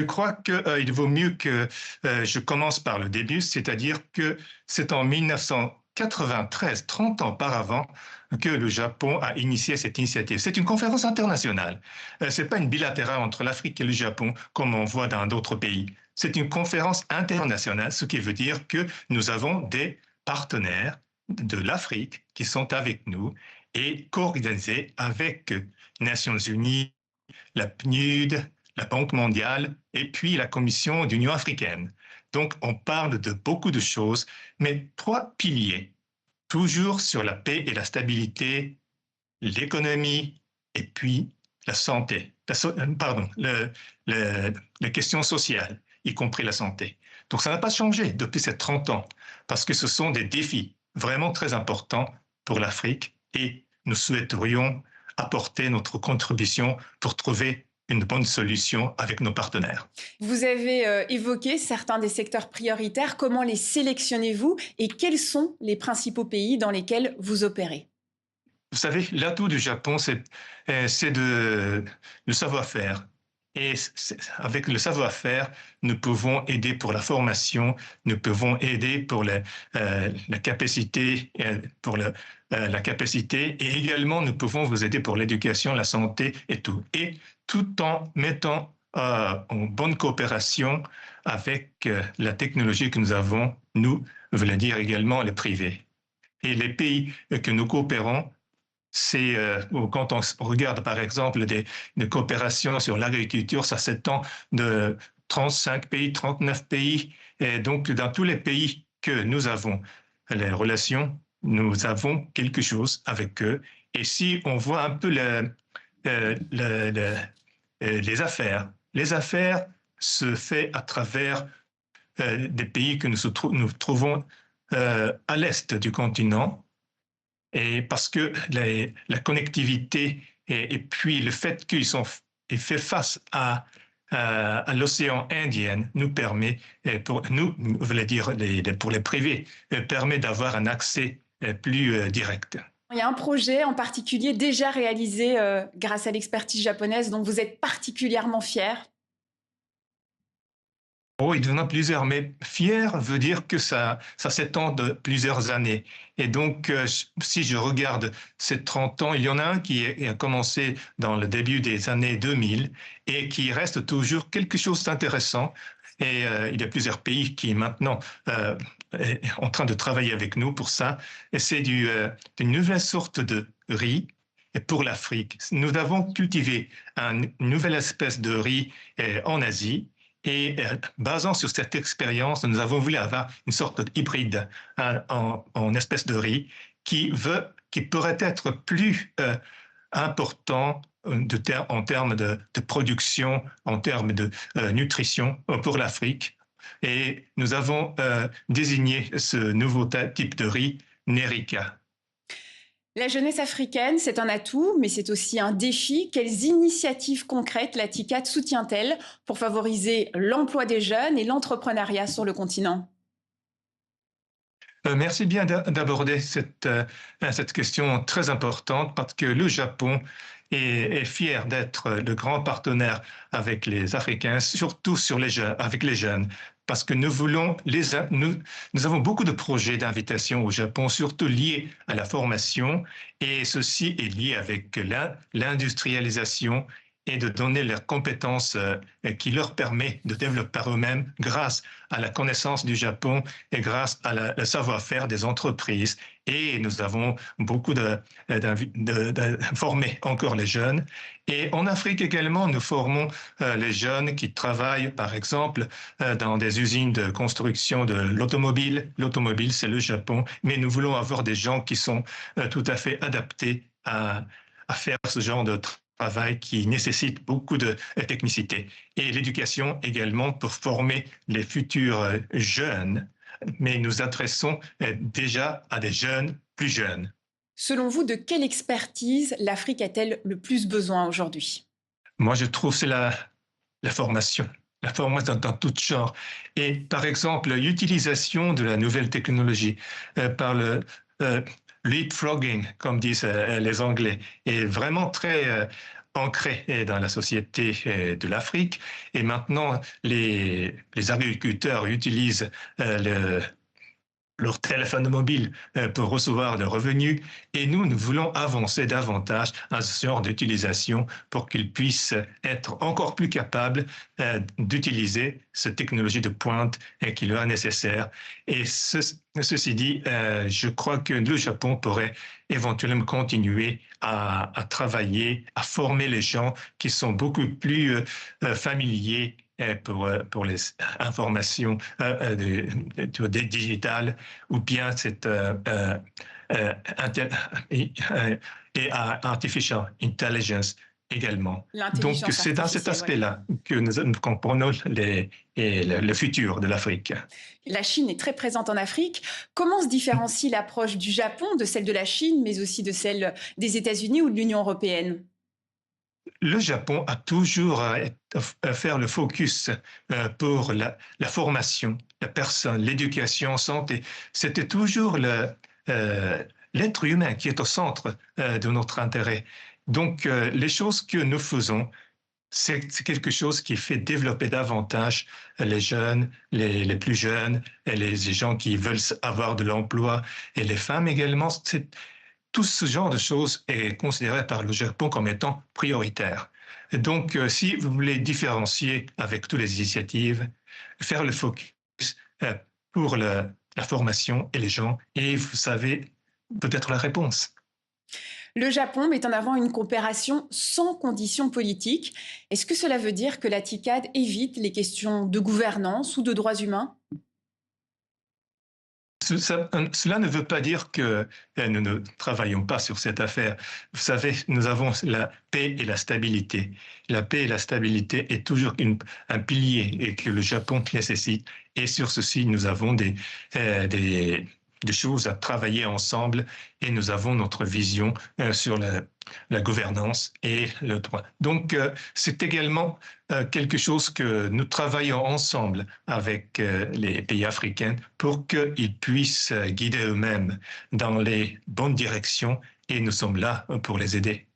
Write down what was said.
Je crois qu'il vaut mieux que je commence par le début, c'est-à-dire que c'est en 1993, 30 ans auparavant, que le Japon a initié cette initiative. C'est une conférence internationale. Ce n'est pas une bilatérale entre l'Afrique et le Japon, comme on voit dans d'autres pays. C'est une conférence internationale, ce qui veut dire que nous avons des partenaires de l'Afrique qui sont avec nous et co-organisés avec les Nations Unies, la PNUD, la Banque mondiale et puis la Commission d'Union africaine. Donc, on parle de beaucoup de choses, mais trois piliers, toujours sur la paix et la stabilité, l'économie et puis la santé, les questions sociales, y compris la santé. Donc, ça n'a pas changé depuis ces 30 ans, parce que ce sont des défis vraiment très importants pour l'Afrique et nous souhaiterions apporter notre contribution pour trouver une bonne solution avec nos partenaires. Vous avez évoqué certains des secteurs prioritaires. Comment les sélectionnez-vous et quels sont les principaux pays dans lesquels vous opérez? Vous savez, l'atout du Japon, c'est le savoir-faire. Et avec le savoir-faire, nous pouvons aider pour la formation, nous pouvons aider pour la capacité, la capacité, et également nous pouvons vous aider pour l'éducation, la santé et tout. Et tout en mettant en bonne coopération avec la technologie que nous avons, nous, voulons dire également les privés. Et les pays que nous coopérons, c'est quand on regarde par exemple des coopérations sur l'agriculture, ça s'étend de 35 pays, 39 pays. Et donc, dans tous les pays que nous avons les relations, nous avons quelque chose avec eux. Et si on voit un peu les affaires se fait à travers des pays que nous trouvons à l'est du continent, et parce que la connectivité et puis le fait qu'ils sont fait face à l'océan Indien nous permet, pour nous, je voulais dire pour les privés, permet d'avoir un accès plus direct. Il y a un projet en particulier déjà réalisé grâce à l'expertise japonaise dont vous êtes particulièrement fier. Oh, il y en a plusieurs, mais fier veut dire que ça s'étend de plusieurs années. Et donc, si je regarde ces 30 ans, il y en a un qui a commencé dans le début des années 2000 et qui reste toujours quelque chose d'intéressant. Et il y a plusieurs pays qui maintenant est en train de travailler avec nous pour ça. Et c'est une nouvelle sorte de riz pour l'Afrique. Nous avons cultivé une nouvelle espèce de riz en Asie. Et basant sur cette expérience, nous avons voulu avoir une sorte d'hybride en espèce de riz qui pourrait être plus important en termes de production, en termes de nutrition pour l'Afrique. Et nous avons désigné ce nouveau type de riz Nerica. La jeunesse africaine, c'est un atout, mais c'est aussi un défi. Quelles initiatives concrètes la TICAD soutient-elle pour favoriser l'emploi des jeunes et l'entrepreneuriat sur le continent? Merci bien d'aborder cette question très importante parce que le Japon est fier d'être le grand partenaire avec les Africains, surtout avec les jeunes, parce que nous avons beaucoup de projets d'invitation au Japon, surtout liés à la formation, et ceci est lié avec l'industrialisation et de donner leurs compétences qui leur permet de développer par eux-mêmes grâce à la connaissance du Japon et grâce à le savoir-faire des entreprises. Et nous avons beaucoup de former encore les jeunes. Et en Afrique également, nous formons les jeunes qui travaillent, par exemple, dans des usines de construction de l'automobile. L'automobile, c'est le Japon, mais nous voulons avoir des gens qui sont tout à fait adaptés à faire ce genre de travail qui nécessite beaucoup de technicité. Et l'éducation également pour former les futurs jeunes, mais nous adressons déjà à des jeunes plus jeunes. Selon vous, de quelle expertise l'Afrique a-t-elle le plus besoin aujourd'hui? Moi, je trouve que c'est la formation. La formation dans tout genre. Et par exemple, l'utilisation de la nouvelle technologie par le leapfrogging, comme disent les Anglais, est vraiment très ancré dans la société de l'Afrique. Et maintenant, les agriculteurs utilisent leur téléphone mobile pour recevoir des revenus. Et nous voulons avancer davantage à ce genre d'utilisation pour qu'ils puissent être encore plus capables d'utiliser cette technologie de pointe qui leur est nécessaire. Et ceci dit, je crois que le Japon pourrait éventuellement continuer à travailler, à former les gens qui sont beaucoup plus familiers pour les informations digitales ou bien cette et artificial intelligence également. Donc, L'intelligence c'est dans cet artificielle, oui. aspect-là que nous comprenons le futur de l'Afrique. La Chine est très présente en Afrique. Comment se différencie l'approche du Japon de celle de la Chine, mais aussi de celle des États-Unis ou de l'Union européenne? Le Japon a toujours à faire le focus pour la formation, la personne, l'éducation, santé. C'était toujours l'être humain qui est au centre de notre intérêt. Donc, les choses que nous faisons, c'est quelque chose qui fait développer davantage les jeunes, les plus jeunes, et les gens qui veulent avoir de l'emploi, et les femmes également. Tout ce genre de choses est considéré par le Japon comme étant prioritaire. Et donc, si vous voulez différencier avec toutes les initiatives, faire le focus pour la formation et les gens, et vous savez peut-être la réponse. Le Japon met en avant une coopération sans conditions politiques. Est-ce que cela veut dire que la TICAD évite les questions de gouvernance ou de droits humains? Cela ne veut pas dire que nous ne travaillons pas sur cette affaire. Vous savez, nous avons la paix et la stabilité. La paix et la stabilité est toujours un pilier et que le Japon nécessite. Et sur ceci, nous avons des choses à travailler ensemble et nous avons notre vision sur la gouvernance et le droit. Donc, c'est également quelque chose que nous travaillons ensemble avec les pays africains pour qu'ils puissent guider eux-mêmes dans les bonnes directions et nous sommes là pour les aider.